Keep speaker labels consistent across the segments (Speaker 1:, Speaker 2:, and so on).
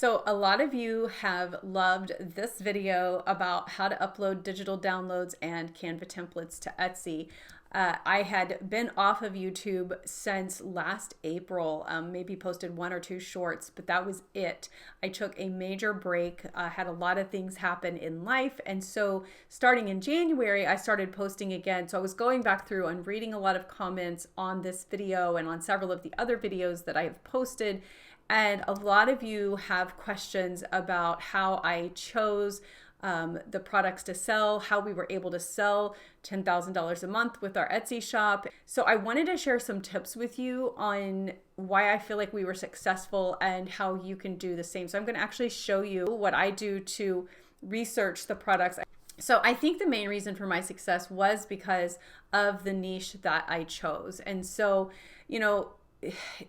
Speaker 1: So a lot of you have loved this video about how to upload digital downloads and Canva templates to Etsy. I had been off of YouTube since last April, maybe posted one or two shorts, but that was it. I took a major break, had a lot of things happen in life, and so starting in January, I started posting again. So I was going back through and reading a lot of comments on this video and on several of the other videos that I have posted. And a lot of you have questions about how I chose the products to sell, how we were able to sell $10,000 a month with our Etsy shop. So I wanted to share some tips with you on why I feel like we were successful and how you can do the same. So I'm going to actually show you what I do to research the products. So I think the main reason for my success was because of the niche that I chose. And so,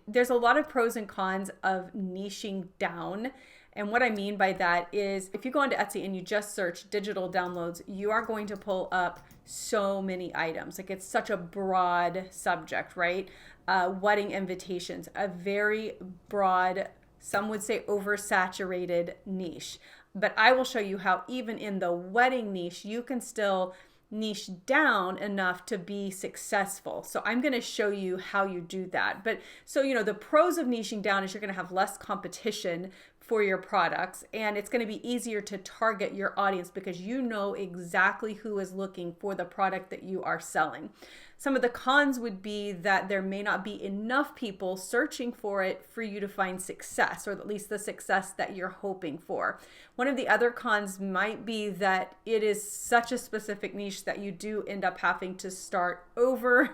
Speaker 1: there's a lot of pros and cons of niching down. And what I mean by that is if you go onto Etsy and you just search digital downloads, you are going to pull up so many items. Like, it's such a broad subject, right? Wedding invitations, a very broad, some would say oversaturated niche. But I will show you how even in the wedding niche, you can still niche down enough to be successful. So I'm going to show you how you do that. But so, the pros of niching down is you're going to have less competition for your products, and it's going to be easier to target your audience because you know exactly who is looking for the product that you are selling. Some of the cons would be that there may not be enough people searching for it for you to find success, or at least the success that you're hoping for. One of the other cons might be that it is such a specific niche that you do end up having to start over,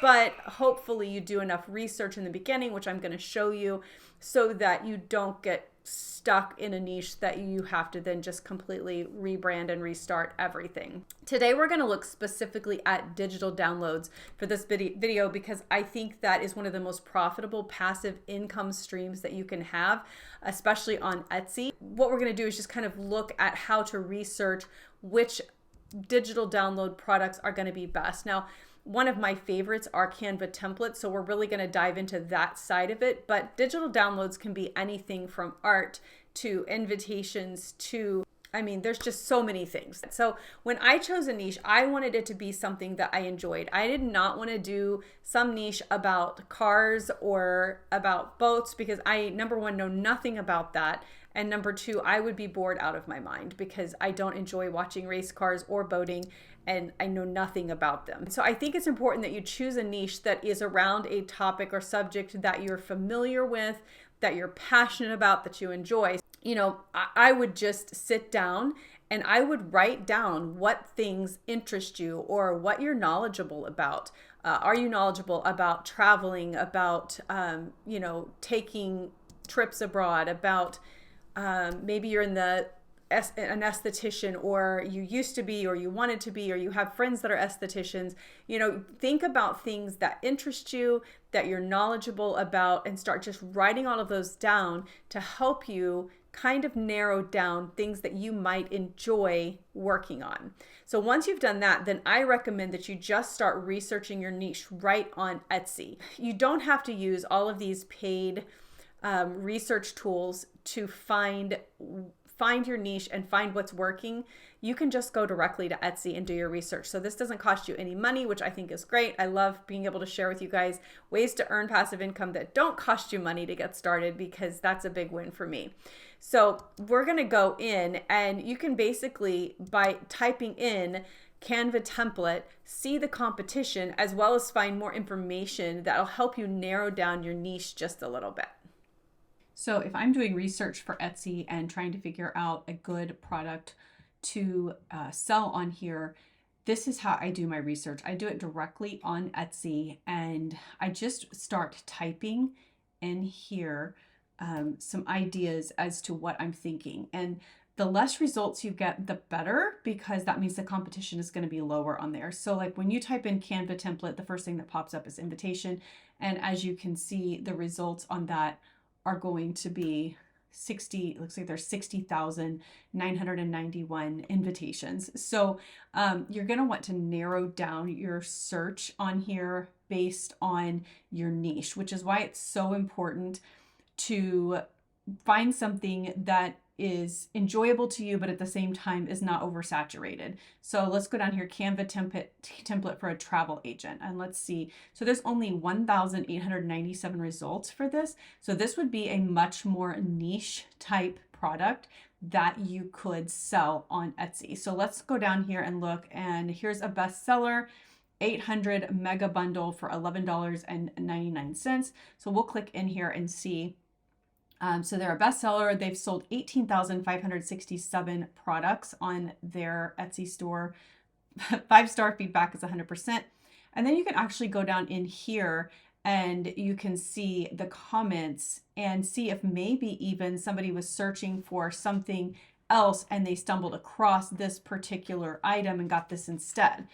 Speaker 1: but hopefully you do enough research in the beginning, which I'm going to show you, so that you don't get stuck in a niche that you have to then just completely rebrand and restart everything. Today we're going to look specifically at digital downloads for this video because I think that is one of the most profitable passive income streams that you can have, especially on Etsy. What we're going to do is just kind of look at how to research which digital download products are going to be best. Now, one of my favorites are Canva templates, so we're really going to dive into that side of it. But digital downloads can be anything from art to invitations to, there's just so many things. So when I chose a niche, I wanted it to be something that I enjoyed. I did not want to do some niche about cars or about boats because I, number one, know nothing about that. And number two, I would be bored out of my mind because I don't enjoy watching race cars or boating, and I know nothing about them. So I think it's important that you choose a niche that is around a topic or subject that you're familiar with, that you're passionate about, that you enjoy. I would just sit down and I would write down what things interest you or what you're knowledgeable about. Are you knowledgeable about traveling, about, taking trips abroad, about maybe you're in an esthetician, or you used to be, or you wanted to be, or you have friends that are estheticians. Think about things that interest you, that you're knowledgeable about, and start just writing all of those down to help you kind of narrow down things that you might enjoy working on. So once you've done that, then I recommend that you just start researching your niche right on Etsy. You don't have to use all of these paid research tools to find your niche and find what's working. You can just go directly to Etsy and do your research. So this doesn't cost you any money, which I think is great. I love being able to share with you guys ways to earn passive income that don't cost you money to get started, because that's a big win for me. So we're going to go in, and you can basically, by typing in Canva template, see the competition as well as find more information that'll help you narrow down your niche just a little bit. So if I'm doing research for Etsy and trying to figure out a good product to sell on here, this is how I do my research. I do it directly on Etsy, and I just start typing in here some ideas as to what I'm thinking. And the less results you get, the better, because that means the competition is going to be lower on there. So like when you type in Canva template, the first thing that pops up is invitation. And as you can see, the results on that are going to be 60, looks like there's 60,991 invitations. So you're going to want to narrow down your search on here based on your niche, which is why it's so important to find something that is enjoyable to you, but at the same time is not oversaturated. So let's go down here, Canva template for a travel agent. And let's see. So there's only 1,897 results for this. So this would be a much more niche type product that you could sell on Etsy. So let's go down here and look, and here's a bestseller, 800 mega bundle for $11.99. So we'll click in here and see. So they're a bestseller. They've sold 18,567 products on their Etsy store. 5-star feedback is 100%. And then you can actually go down in here and you can see the comments and see if maybe even somebody was searching for something else and they stumbled across this particular item and got this instead.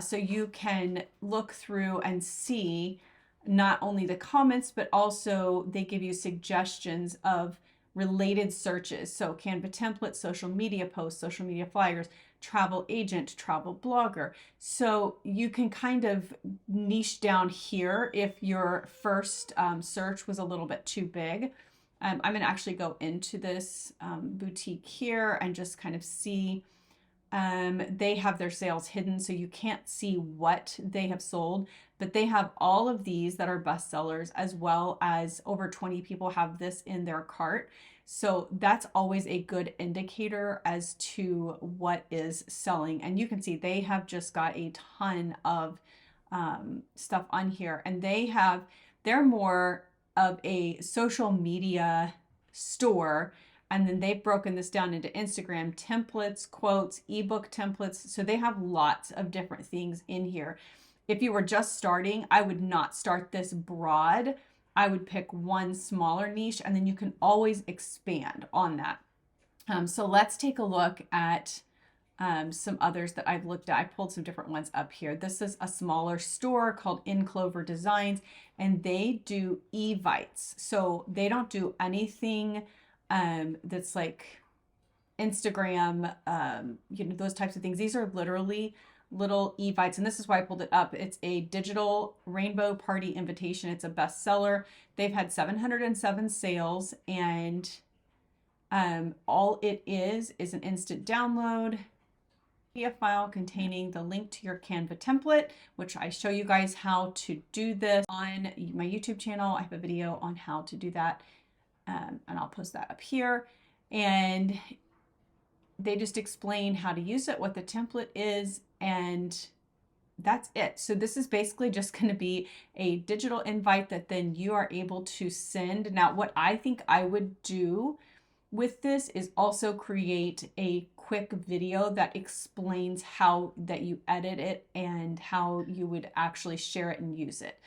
Speaker 1: So you can look through and see not only the comments, but also they give you suggestions of related searches. So Canva template, social media posts, social media flyers, travel agent, travel blogger. So you can kind of niche down here if your first search was a little bit too big. I'm going to actually go into this boutique here and just kind of see. They have their sales hidden, so you can't see what they have sold, but they have all of these that are bestsellers, as well as over 20 people have this in their cart. So that's always a good indicator as to what is selling. And you can see they have just got a ton of stuff on here, and they're more of a social media store. And then they've broken this down into Instagram templates, quotes, ebook templates. So they have lots of different things in here. If you were just starting, I would not start this broad. I would pick one smaller niche, and then you can always expand on that. So let's take a look at some others that I've looked at. I pulled some different ones up here. This is a smaller store called In Clover Designs, and they do evites. So they don't do anything that's like Instagram, those types of things. These are literally little evites, and this is why I pulled it up. It's a digital rainbow party invitation. It's a bestseller. They've had 707 sales, and all it is an instant download PDF file containing the link to your Canva template, which I show you guys how to do this on my YouTube channel. I have a video on how to do that. And I'll post that up here, and they just explain how to use it, what the template is, and that's it. So this is basically just going to be a digital invite that then you are able to send. Now, what I think I would do with this is also create a quick video that explains how that you edit it and how you would actually share it and use it.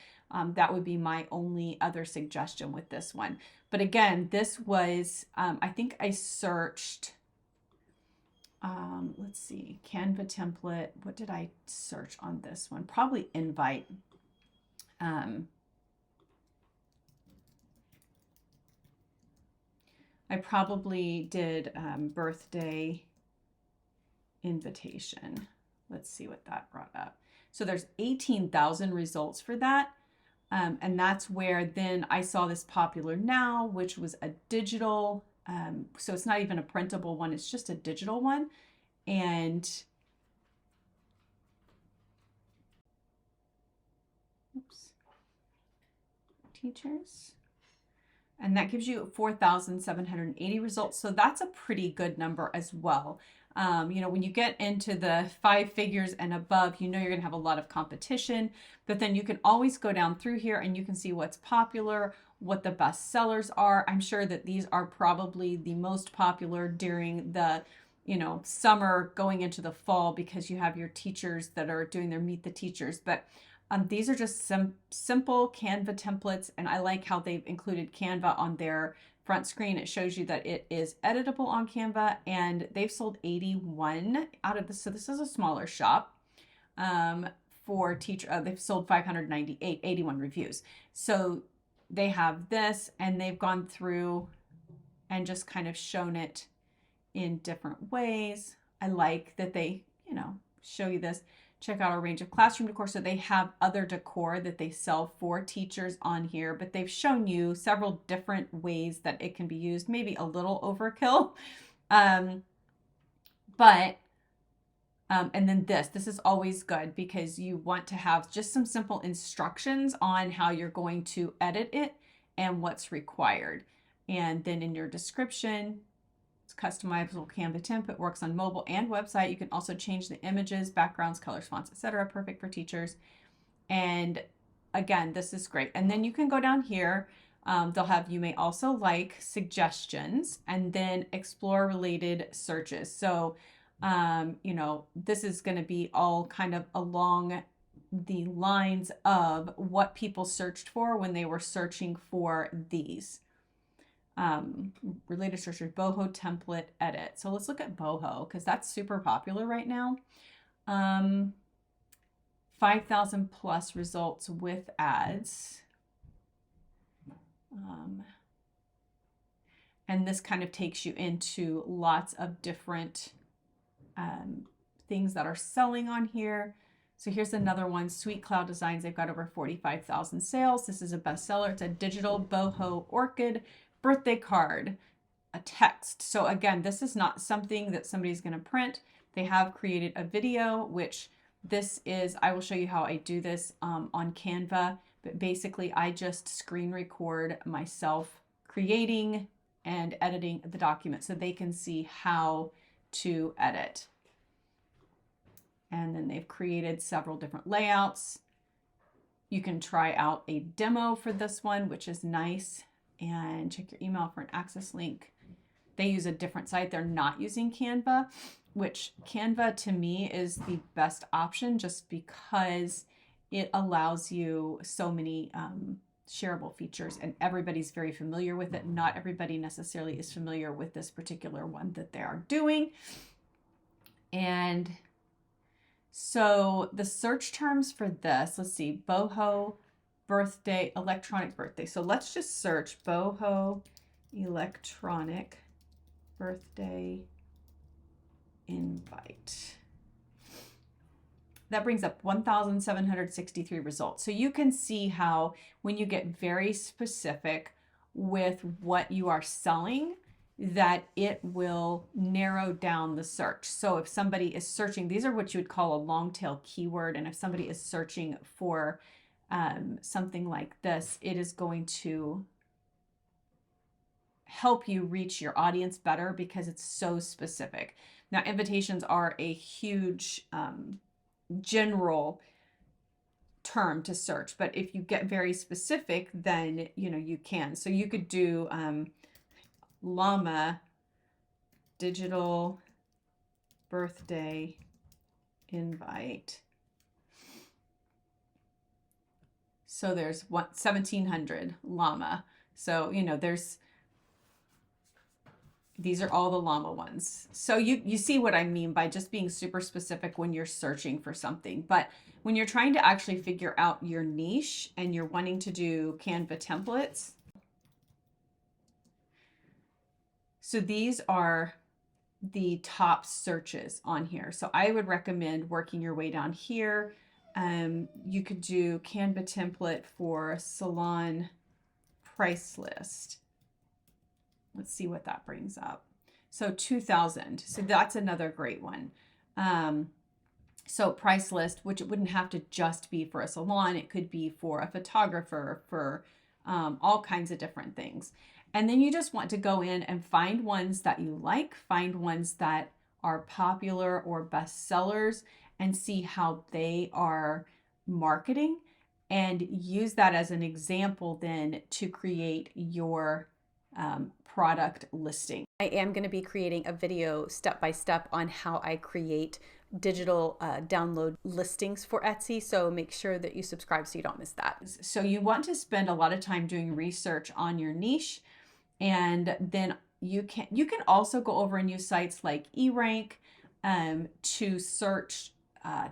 Speaker 1: That would be my only other suggestion with this one. But again, this was, I think I searched, let's see, Canva template. What did I search on this one? Probably invite. I probably did birthday invitation. Let's see what that brought up. So there's 18,000 results for that. And that's where then I saw this Popular Now, which was a digital, so it's not even a printable one, it's just a digital one. And teachers. And that gives you 4,780 results. So that's a pretty good number as well. When you get into the 5 figures and above, you're going to have a lot of competition, but then you can always go down through here and you can see what's popular, what the best sellers are. I'm sure that these are probably the most popular during the, summer going into the fall, because you have your teachers that are doing their Meet the Teachers. But these are just some simple Canva templates, and I like how they've included Canva on their front screen. It shows you that it is editable on Canva, and they've sold 81 out of this. So this is a smaller shop for teacher. They've sold 598, 81 reviews. So they have this, and they've gone through and just kind of shown it in different ways. I like that they, show you this. check out our range of classroom decor. So they have other decor that they sell for teachers on here, but they've shown you several different ways that it can be used, maybe a little overkill. And then this is always good because you want to have just some simple instructions on how you're going to edit it and what's required. And then in your description, it's customizable Canva template, works on mobile and website. You can also change the images, backgrounds, colors, fonts, etc. Perfect for teachers. And again, this is great. And then you can go down here. They'll have, you may also like suggestions and then explore related searches. So, you know, this is going to be all kind of along the lines of what people searched for when they were searching for these. Related searches, boho template edit. So let's look at boho because that's super popular right now. 5,000 plus results with ads. And this kind of takes you into lots of different things that are selling on here. So here's another one, Sweet Cloud Designs. They've got over 45,000 sales. This is a bestseller. It's a digital boho orchid birthday card, a text. So again, this is not something that somebody's going to print. They have created a video, which this is, I will show you how I do this on Canva. But basically, I just screen record myself creating and editing the document so they can see how to edit. And then they've created several different layouts. You can try out a demo for this one, which is nice. And check your email for an access link. They use a different site. They're not using Canva, which Canva to me is the best option just because it allows you so many shareable features and everybody's very familiar with it. Not everybody necessarily is familiar with this particular one that they are doing. And so the search terms for this, let's see, boho birthday, electronic birthday. So let's just search boho electronic birthday invite. That brings up 1,763 results. So you can see how when you get very specific with what you are selling, that it will narrow down the search. So if somebody is searching, these are what you would call a long tail keyword. And if somebody is searching for something like this, it is going to help you reach your audience better because it's so specific. Now, invitations are a huge general term to search, but if you get very specific, then you can. So you could do llama digital birthday invite. So there's 1,700 llama. So these are all the llama ones. So you see what I mean by just being super specific when you're searching for something. But when you're trying to actually figure out your niche and you're wanting to do Canva templates, so these are the top searches on here. So I would recommend working your way down here. You could do Canva template for salon price list. Let's see what that brings up. So 2,000. So that's another great one. So price list, which it wouldn't have to just be for a salon. It could be for a photographer, for all kinds of different things. And then you just want to go in and find ones that you like, find ones that are popular or best sellers, and see how they are marketing and use that as an example then to create your product listing. I am going to be creating a video step-by-step on how I create digital download listings for Etsy. So make sure that you subscribe so you don't miss that. So you want to spend a lot of time doing research on your niche, and then you can also go over and use sites like eRank to search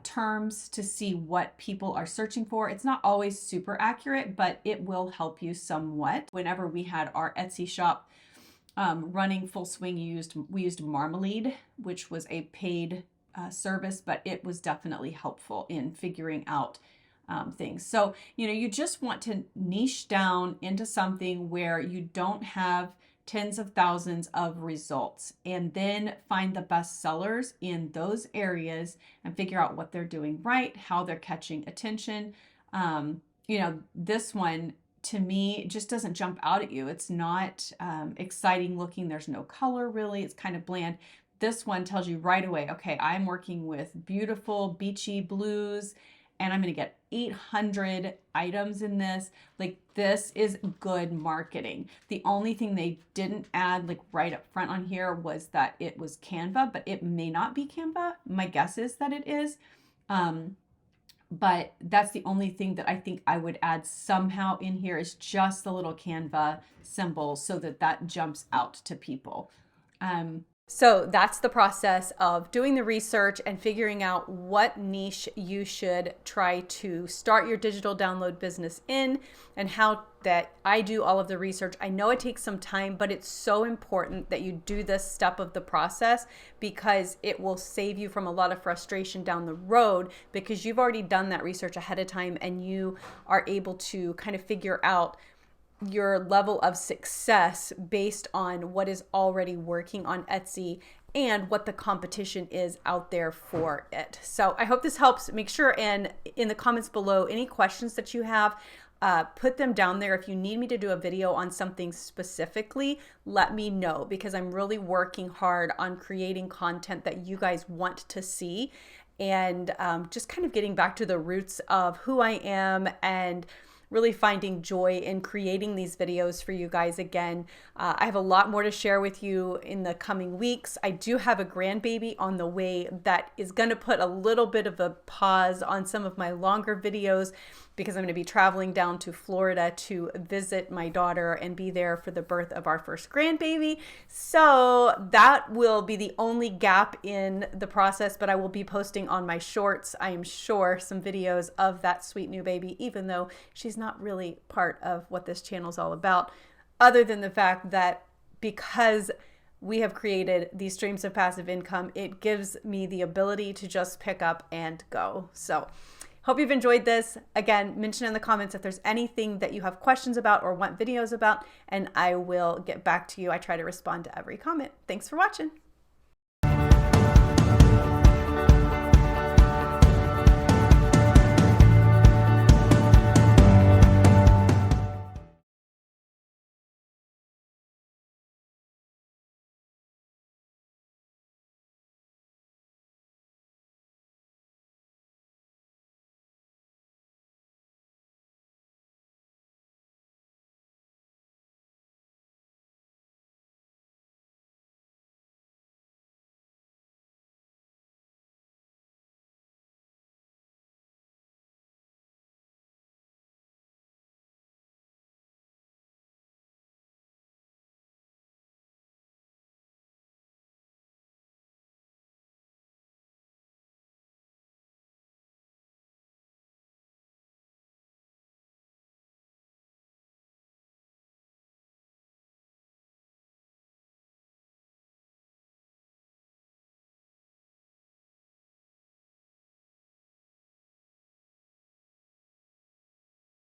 Speaker 1: terms to see what people are searching for. It's not always super accurate, but it will help you somewhat. Whenever we had our Etsy shop running full swing, we used Marmalade, which was a paid service, but it was definitely helpful in figuring out things. So, you just want to niche down into something where you don't have tens of thousands of results, and then find the best sellers in those areas and figure out what they're doing right, how they're catching attention. This one to me just doesn't jump out at you. It's not exciting looking. There's no color really. It's kind of bland. This one tells you right away, okay, I'm working with beautiful beachy blues and I'm going to get 800 items in this. Like, this is good marketing. The only thing they didn't add like right up front on here was that it was Canva, but it may not be Canva. My guess is that it is. But that's the only thing that I think I would add somehow in here, is just the little Canva symbol so that jumps out to people. So that's the process of doing the research and figuring out what niche you should try to start your digital download business in, and how that I do all of the research. I know it takes some time, but it's so important that you do this step of the process, because it will save you from a lot of frustration down the road, because you've already done that research ahead of time and you are able to kind of figure out your level of success based on what is already working on Etsy and what the competition is out there for it. So I hope this helps. Make sure and in the comments below, any questions that you have, put them down there. If you need me to do a video on something specifically, let me know, because I'm really working hard on creating content that you guys want to see, and just kind of getting back to the roots of who I am and really finding joy in creating these videos for you guys again. I have a lot more to share with you in the coming weeks. I do have a grandbaby on the way that is going to put a little bit of a pause on some of my longer videos, because I'm going to be traveling down to Florida to visit my daughter and be there for the birth of our first grandbaby. So that will be the only gap in the process, but I will be posting on my shorts, I am sure, some videos of that sweet new baby, even though she's not really part of what this channel is all about, other than the fact that because we have created these streams of passive income, it gives me the ability to just pick up and go. So hope you've enjoyed this. Again, mention in the comments if there's anything that you have questions about or want videos about, and I will get back to you. I try to respond to every comment. Thanks for watching.